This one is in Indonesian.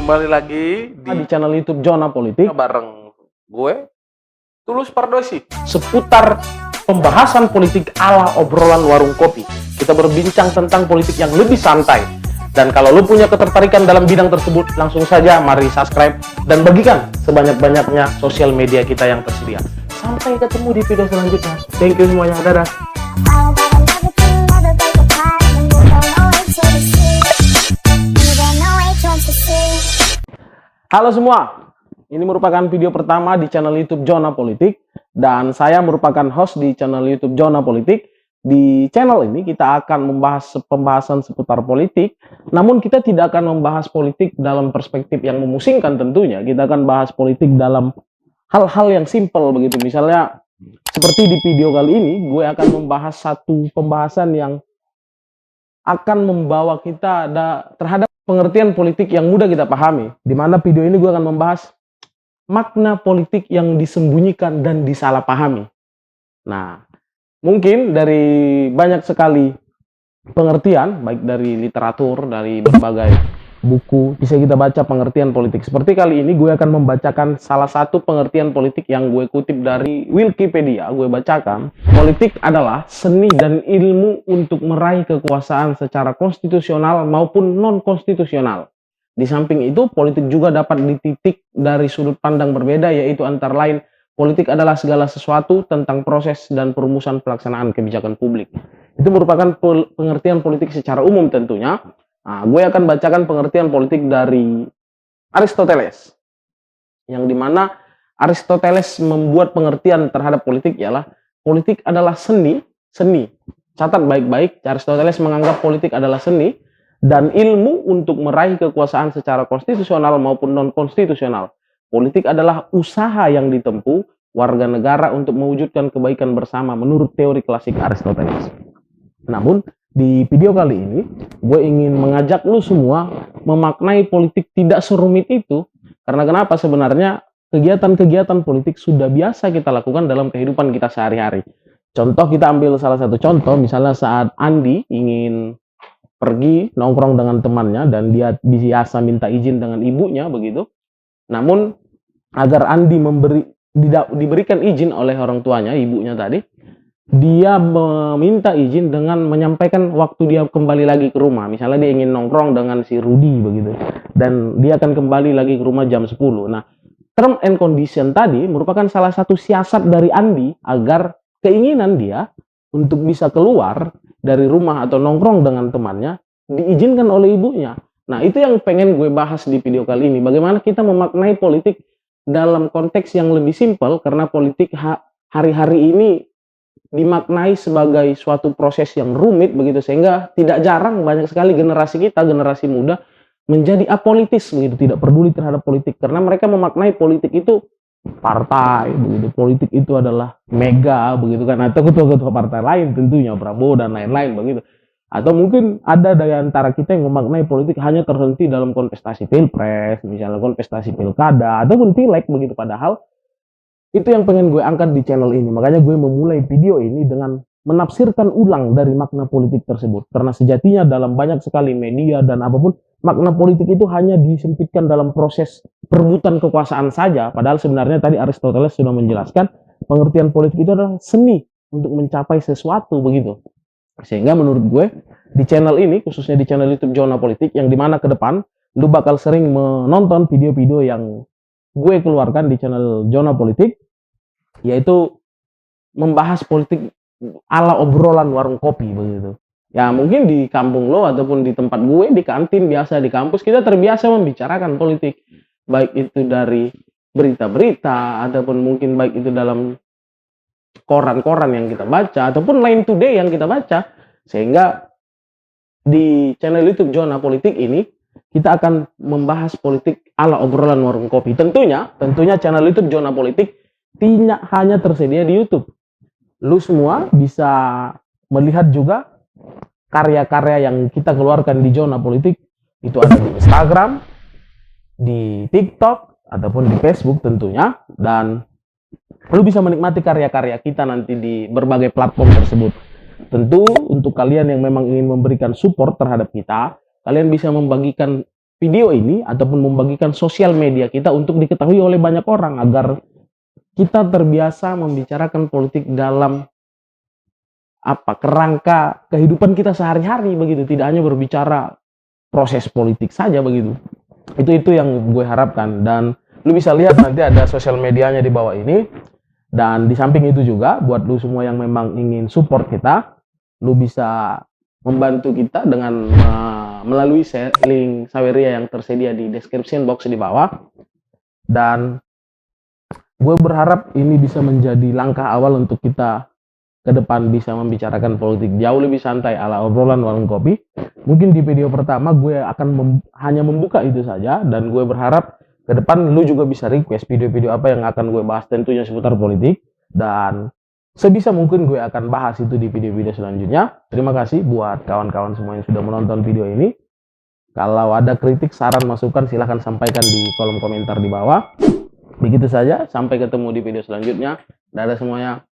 kembali lagi di channel YouTube Zona Politik bareng gue Tulus Pardosi seputar pembahasan politik ala obrolan warung kopi. Kita berbincang tentang politik yang lebih santai. Dan kalau lu punya ketertarikan dalam bidang tersebut, langsung saja mari subscribe dan bagikan sebanyak-banyaknya sosial media kita yang tersedia. Sampai ketemu di video selanjutnya. Thank you semuanya. Dadah. Halo semua, ini merupakan video pertama di channel YouTube Zona Politik dan saya merupakan host di channel YouTube Zona Politik. Di channel ini kita akan membahas pembahasan seputar politik, namun kita tidak akan membahas politik dalam perspektif yang memusingkan tentunya. Kita akan bahas politik dalam hal-hal yang simpel begitu. Misalnya seperti di video kali ini, gue akan membahas satu pembahasan yang akan membawa kita terhadap pengertian politik yang mudah kita pahami. Di mana video ini gue akan membahas makna politik yang disembunyikan dan disalahpahami. Nah, mungkin dari banyak sekali pengertian, baik dari literatur, dari berbagai buku, bisa kita baca pengertian politik. Seperti kali ini gue akan membacakan salah satu pengertian politik yang gue kutip dari Wikipedia. Gue bacakan, politik adalah seni dan ilmu untuk meraih kekuasaan secara konstitusional maupun non-konstitusional. Di samping itu, politik juga dapat dititik dari sudut pandang berbeda, yaitu antara lain, politik adalah segala sesuatu tentang proses dan perumusan pelaksanaan kebijakan publik. Itu merupakan pengertian politik secara umum tentunya. Nah, gue akan bacakan pengertian politik dari Aristoteles. Yang dimana Aristoteles membuat pengertian terhadap politik ialah politik adalah seni. Catat baik-baik, Aristoteles menganggap politik adalah seni dan ilmu untuk meraih kekuasaan secara konstitusional maupun non-konstitusional. Politik adalah usaha yang ditempuh warga negara untuk mewujudkan kebaikan bersama menurut teori klasik Aristoteles. Namun, di video kali ini, gue ingin mengajak lu semua memaknai politik tidak serumit itu. Karena kenapa? Sebenarnya kegiatan-kegiatan politik sudah biasa kita lakukan dalam kehidupan kita sehari-hari. Contoh, kita ambil salah satu contoh, misalnya saat Andi ingin pergi nongkrong dengan temannya dan dia biasa minta izin dengan ibunya begitu. Namun, agar Andi diberikan izin oleh orang tuanya, ibunya tadi, dia meminta izin dengan menyampaikan waktu dia kembali lagi ke rumah. Misalnya dia ingin nongkrong dengan si Rudy begitu, dan dia akan kembali lagi ke rumah jam 10. Nah, term and condition tadi merupakan salah satu siasat dari Andi agar keinginan dia untuk bisa keluar dari rumah atau nongkrong dengan temannya diizinkan oleh ibunya. Nah, itu yang pengen gue bahas di video kali ini. Bagaimana kita memaknai politik dalam konteks yang lebih simpel, karena politik hari-hari ini dimaknai sebagai suatu proses yang rumit begitu, sehingga tidak jarang banyak sekali generasi kita, generasi muda menjadi apolitis begitu, tidak peduli terhadap politik karena mereka memaknai politik itu partai begitu, politik itu adalah mega begitu kan, atau ketua-ketua partai lain tentunya Prabowo dan lain-lain begitu. Atau mungkin ada dari antara kita yang memaknai politik hanya terhenti dalam kontestasi pilpres, misalnya kontestasi pilkada ataupun pileg begitu, padahal itu yang pengen gue angkat di channel ini. Makanya gue memulai video ini dengan menafsirkan ulang dari makna politik tersebut. Karena sejatinya dalam banyak sekali media dan apapun, makna politik itu hanya disempitkan dalam proses perebutan kekuasaan saja. Padahal sebenarnya tadi Aristoteles sudah menjelaskan, pengertian politik itu adalah seni untuk mencapai sesuatu begitu. Sehingga menurut gue, di channel ini, khususnya di channel YouTube Zona Politik, yang dimana ke depan, lu bakal sering menonton video-video yang gue keluarkan di channel Zona Politik, yaitu membahas politik ala obrolan warung kopi begitu. Ya mungkin di kampung lo ataupun di tempat gue, di kantin biasa, di kampus, kita terbiasa membicarakan politik, baik itu dari berita-berita ataupun mungkin baik itu dalam koran-koran yang kita baca ataupun Line Today yang kita baca. Sehingga di channel YouTube Zona Politik ini kita akan membahas politik ala obrolan warung kopi. Tentunya channel YouTube Zona Politik tidak hanya tersedia di YouTube. Lu semua bisa melihat juga karya-karya yang kita keluarkan di Zona Politik. Itu ada di Instagram, di TikTok, ataupun di Facebook tentunya. Dan lu bisa menikmati karya-karya kita nanti di berbagai platform tersebut. Tentu untuk kalian yang memang ingin memberikan support terhadap kita, kalian bisa membagikan video ini ataupun membagikan sosial media kita untuk diketahui oleh banyak orang agar kita terbiasa membicarakan politik dalam kerangka kehidupan kita sehari-hari begitu, tidak hanya berbicara proses politik saja begitu. Itu yang gue harapkan, dan lu bisa lihat nanti ada sosial medianya di bawah ini. Dan di samping itu juga buat lu semua yang memang ingin support kita, lu bisa membantu kita dengan melalui link Saweria yang tersedia di description box di bawah. Dan gue berharap ini bisa menjadi langkah awal untuk kita ke depan bisa membicarakan politik jauh lebih santai ala obrolan warung kopi. Mungkin di video pertama gue akan hanya membuka itu saja, dan gue berharap ke depan lu juga bisa request video-video apa yang akan gue bahas, tentunya seputar politik, dan sebisa mungkin gue akan bahas itu di video-video selanjutnya. Terima kasih buat kawan-kawan semua yang sudah menonton video ini. Kalau ada kritik, saran, masukan silahkan sampaikan di kolom komentar di bawah. Begitu saja, sampai ketemu di video selanjutnya. Dadah semuanya.